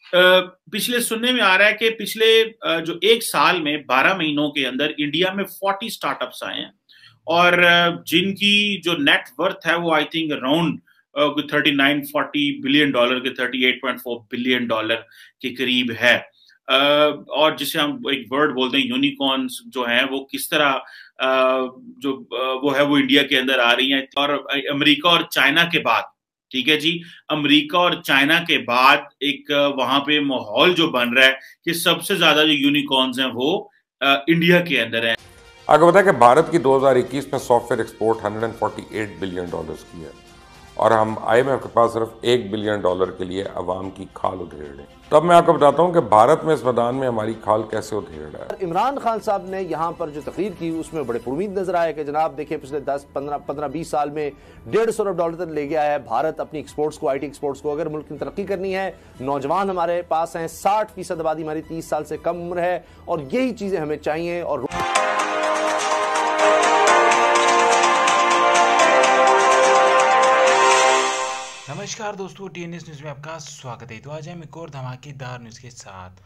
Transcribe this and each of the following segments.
पिछले सुनने में आ रहा है कि पिछले जो एक साल में 12 महीनों के अंदर इंडिया में 40 स्टार्टअप्स आए हैं और जिनकी जो नेट वर्थ है वो I think around 39-40 billion dollar के 38.4 बिलियन डॉलर के करीब है। और जिसे हम एक वर्ड बोलते हैं यूनिकॉर्न्स जो है वो किस तरह जो वो है वो इंडिया के अंदर आ रही हैं। और अमेरिका और चाइना के बाद, ठीक है जी, अमेरिका और चाइना के बाद एक वहां पे माहौल जो बन रहा है कि सबसे ज्यादा जो यूनिकॉर्न्स हैं वो इंडिया के अंदर है। आपको पता है कि भारत की 2021 में सॉफ्टवेयर एक्सपोर्ट 148 बिलियन डॉलर्स की है और हम आईएमएफ के पास सिर्फ $1 बिलियन के लिए अवाम की खाल उधेड़ रहे हैं। तब मैं आपको बताता हूं कि भारत में इस मैदान में हमारी खाल कैसे उधेड़ रहा है। इमरान खान साहब ने यहाँ पर जो तकरीर की उसमें बड़े उम्मीद नजर आया कि जनाब देखिए पिछले 10-15-20 साल में $150 अरब तक ले गया है भारत अपनी एक्सपोर्ट्स को, आईटी एक्सपोर्ट्स को। अगर मुल्क की तरक्की करनी है, नौजवान हमारे पास हैं, 60% आबादी हमारी 30 साल से कम उम्र है और यही चीजें हमें चाहिए। और नमस्कार दोस्तों, टीएनएस न्यूज़ में आपका स्वागत है। तो आज हम एक और धमाकेदार न्यूज़ के साथ,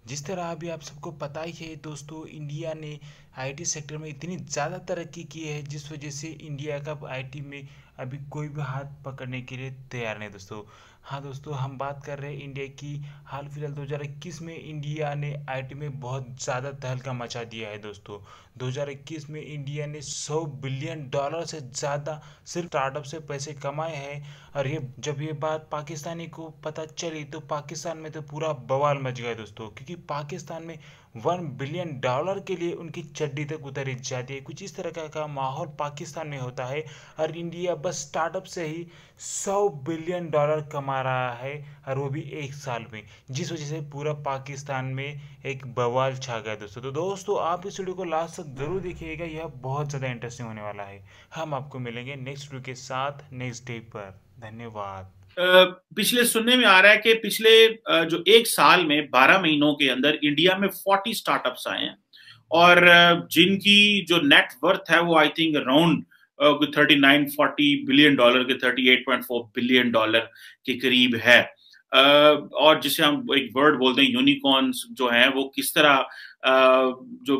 जिस तरह अभी आप सबको पता ही है दोस्तों, इंडिया ने आईटी सेक्टर में इतनी ज़्यादा तरक्की की है जिस वजह से इंडिया का आईटी में अभी कोई भी हाथ पकड़ने के लिए तैयार नहीं दोस्तों। हाँ दोस्तों, हम बात कर रहे हैं इंडिया की। हाल फिलहाल 2021 में इंडिया ने आईटी में बहुत ज़्यादा तहलका मचा दिया है दोस्तों। 2021 में इंडिया ने $100 बिलियन से ज़्यादा सिर्फ स्टार्टअप से पैसे कमाए हैं। और ये जब ये बात पाकिस्तानी को पता चली तो पाकिस्तान में तो पूरा बवाल मच गया दोस्तों, क्योंकि पाकिस्तान में $1 बिलियन के लिए उनकी चड्डी तक उतारी जाती है। कुछ इस तरह का माहौल पाकिस्तान में होता है और इंडिया बस स्टार्टअप से ही $100 बिलियन कमा रहा है, और वो भी एक साल में, जिस वजह से पूरा पाकिस्तान में एक बवाल छा गया दोस्तों। तो दोस्तों आप इस वीडियो को लास्ट तक जरूर देखिएगा, यह बहुत ज़्यादा इंटरेस्टिंग होने वाला है। हम आपको मिलेंगे नेक्स्ट वीडियो के साथ नेक्स्ट डे पर। धन्यवाद। पिछले सुनने में आ रहा है कि पिछले जो एक साल में 12 महीनों के अंदर इंडिया में 40 स्टार्टअप्स आए हैं और जिनकी जो नेट वर्थ है वो I think around 39-40 billion dollar के 38.4 बिलियन डॉलर के करीब है। और जिसे हम एक वर्ड बोलते हैं यूनिकॉर्न्स जो है वो किस तरह जो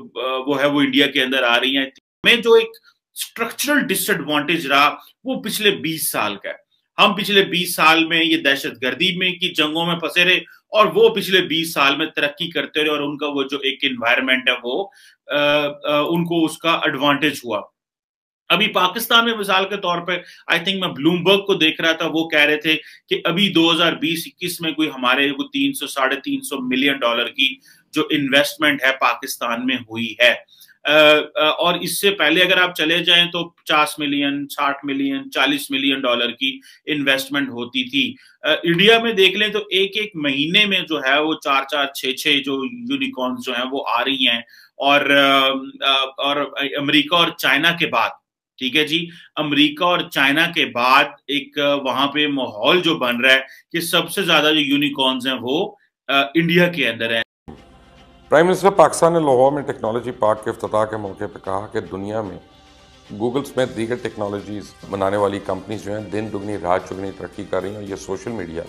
वो है वो इंडिया के अंदर आ रही हैं। में जो एक स्ट्रक्चरल डिसएडवांटेज रहा वो पिछले 20 साल का है। हम पिछले 20 साल में ये दहशतगर्दी में की जंगों में फंसे रहे और वो पिछले 20 साल में तरक्की करते रहे और उनका वो जो एक एनवायरनमेंट है वो उनको उसका एडवांटेज हुआ। अभी पाकिस्तान में मिसाल के तौर पे आई थिंक मैं ब्लूमबर्ग को देख रहा था, वो कह रहे थे कि अभी 2020-21 में कोई हमारे को 300-350 मिलियन डॉलर की जो इन्वेस्टमेंट है पाकिस्तान में हुई है। और इससे पहले अगर आप चले जाएं तो 50 मिलियन, 60 मिलियन, 40 मिलियन डॉलर की इन्वेस्टमेंट होती थी। इंडिया में देख लें तो एक एक महीने में जो है वो 4-4, 6-6 जो यूनिकॉर्न्स जो है वो आ रही हैं। और अमेरिका और चाइना के बाद, ठीक है जी, अमेरिका और चाइना के बाद एक वहां पे माहौल जो बन रहा है कि सबसे ज्यादा जो यूनिकॉर्न्स हैं वो इंडिया के अंदर है। प्राइम मिनिस्टर पाकिस्तान ने लाहौर में टेक्नोलॉजी पार्क के इफ्तिताह के मौके पर कहा कि दुनिया में गूगल समेत दीगर टेक्नोलॉजीज बनाने वाली कंपनीज जो हैं दिन दुगनी रात चुगनी तरक्की कर रही हैं और ये सोशल मीडिया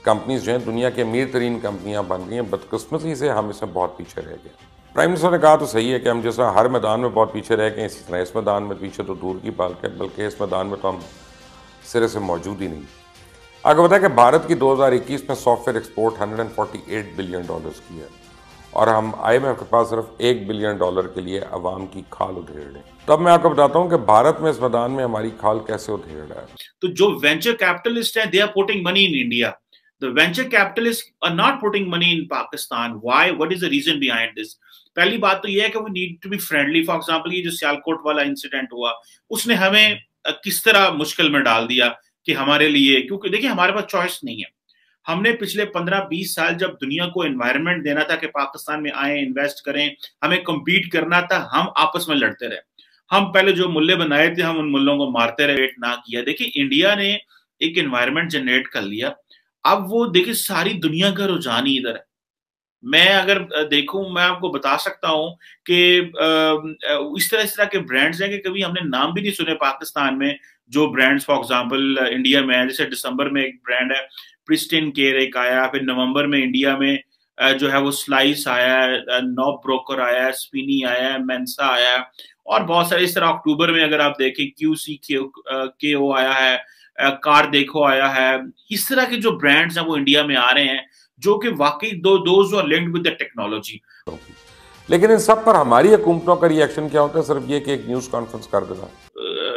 कंपनीज जो हैं दुनिया की अमीर तरीन कंपनियां बन रही हैं। बदकिस्मती से हम इसमें बहुत पीछे रह गए। प्राइम मिनिस्टर ने कहा तो सही है कि हम जैसा हर मैदान में बहुत पीछे रह गए, इसी तरह इस मैदान में पीछे तो दूर की बात है, बल्कि इस मैदान में तो हम सिरे से मौजूद ही नहीं। आपको पता है कि भारत की 2021 में सॉफ्टवेयर एक्सपोर्ट 148 बिलियन डॉलर्स की है और हम आईएमएफ के पास सिर्फ $1 बिलियन के लिए अवाम की खाल उधेड़ रहे हैं। तब मैं आपको बताता हूं कि भारत में इस मैदान में हमारी खाल कैसे उधेड़ रहा है। तो जो वेंचर कैपिटलिस्ट हैं, they are putting money in India. The venture capitalist are not putting money in Pakistan. Why? What is the reason behind this? पहली बात तो यह है कि we need to be friendly. For example ये जो सियालकोट वाला इंसिडेंट हुआ उसने हमें किस तरह मुश्किल में डाल दिया कि हमारे लिए, क्योंकि देखिए हमारे पास चॉइस नहीं है। हमने पिछले 15-20 साल जब दुनिया को एनवायरनमेंट देना था कि पाकिस्तान में आए, इन्वेस्ट करें, हमें कम्पीट करना था, हम आपस में लड़ते रहे। हम पहले जो मुल्ले बनाए थे हम उन मुल्लों को मारते रहे, ना किया। देखिए इंडिया ने एक एनवायरनमेंट जनरेट कर लिया। अब वो देखिए सारी दुनिया का रुझान ही इधर है। मैं अगर देखूं, मैं आपको बता सकता हूं कि इस तरह के ब्रांड्स हैं कि कभी हमने नाम भी नहीं सुने पाकिस्तान में। जो ब्रांड्स फॉर एग्जांपल इंडिया में है, जैसे दिसंबर में एक ब्रांड है प्रिस्टिन केयर एक आया, फिर नवंबर में इंडिया में जो है वो स्लाइस आया है, नॉब ब्रोकर आया है, स्पिनी आया है, मेंसा आया है, और बहुत सारे इस तरह। अक्टूबर में अगर आप देखें QCKO आया है, कार देखो आया है। इस तरह के जो ब्रांड्स हैं वो इंडिया में आ रहे हैं, जो कि वाकई those are linked with the technology. लेकिन इन सब पर हमारी हुकूमतों का रिएक्शन क्या होता है? सिर्फ ये कि एक न्यूज कॉन्फ्रेंस कर देना।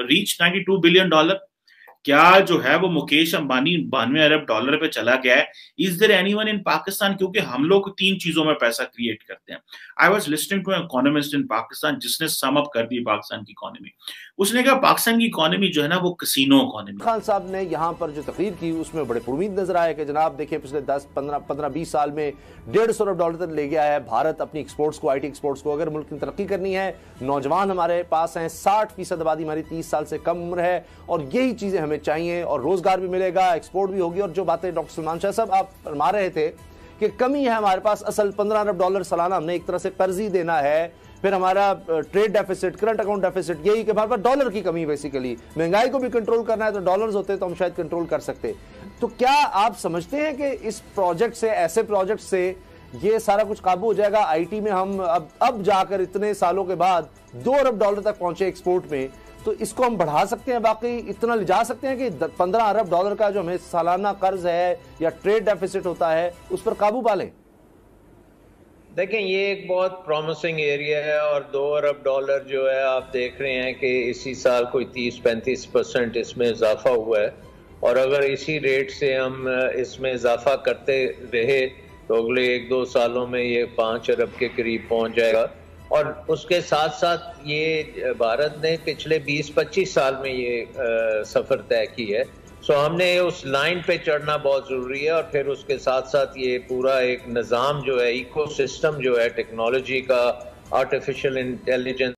रीच $92 बिलियन, क्या जो है वो मुकेश अंबानी $92 अरब पे चला गया है? Is there anyone in Pakistan? क्योंकि हम लोग 3 चीजों में पैसा क्रिएट करते हैं। I was listening to an economist in Pakistan, जिसने सम अप कर दी पाकिस्तान की इकोनॉमी। उसने कहा पाकिस्तान की इकोनॉमी जो है ना वो कसिनो इकोनॉमी। खान साहब ने यहाँ पर जो तकरीर की उसमें बड़े उम्मीद नजर आया कि जनाब देखिए पिछले 10-15-20 साल में $150 अरब तक ले गया है भारत अपनी एक्सपोर्ट्स को, IT एक्सपोर्ट्स को। अगर मुल्क की तरक्की करनी है, नौजवान हमारे पास हैं, 60% आबादी हमारी 30 साल से कम उम्र है, और यही चीजें हमें चाहिए, और रोजगार भी मिलेगा, एक्सपोर्ट भी होगी। और जो बातें डॉक्टर सलमान शाह साहब आप फरमा रहे थे कि कमी है हमारे पास, असल $15 अरब सालाना हमने एक तरह से कर्ज ही देना है, फिर हमारा trade deficit, current account deficit, यही कि हमारे पास डॉलर की कमी, बेसिकली महंगाई को भी कंट्रोल करना है तो डॉलर्स होते तो हम शायद कंट्रोल कर सकते। तो क्या आप समझते हैं कि इस प्रोजेक्ट से, ऐसे प्रोजेक्ट से ये सारा कुछ काबू हो जाएगा? IT में हम अब जाकर इतने सालों के बाद $2 अरब तक पहुंचे एक्सपोर्ट में, तो इसको हम बढ़ा सकते हैं, बाकी इतना ले जा सकते हैं कि $15 अरब का जो हमें सालाना कर्ज है या ट्रेड डेफिसिट होता है उस पर काबू पा लें? देखें, ये एक बहुत प्रॉमिसिंग एरिया है, और $2 अरब जो है आप देख रहे हैं कि इसी साल कोई 30-35% इसमें इजाफा हुआ है, और अगर इसी रेट से हम इसमें इजाफा करते रहे तो अगले 1-2 सालों में ये 5 अरब के करीब पहुंच जाएगा। और उसके साथ साथ ये भारत ने पिछले 20-25 साल में ये सफ़र तय की है। सो हमने उस लाइन पे चढ़ना बहुत ज़रूरी है, और फिर उसके साथ साथ ये पूरा एक निज़ाम जो है, इकोसिस्टम जो है टेक्नोलॉजी का, आर्टिफिशियल इंटेलिजेंस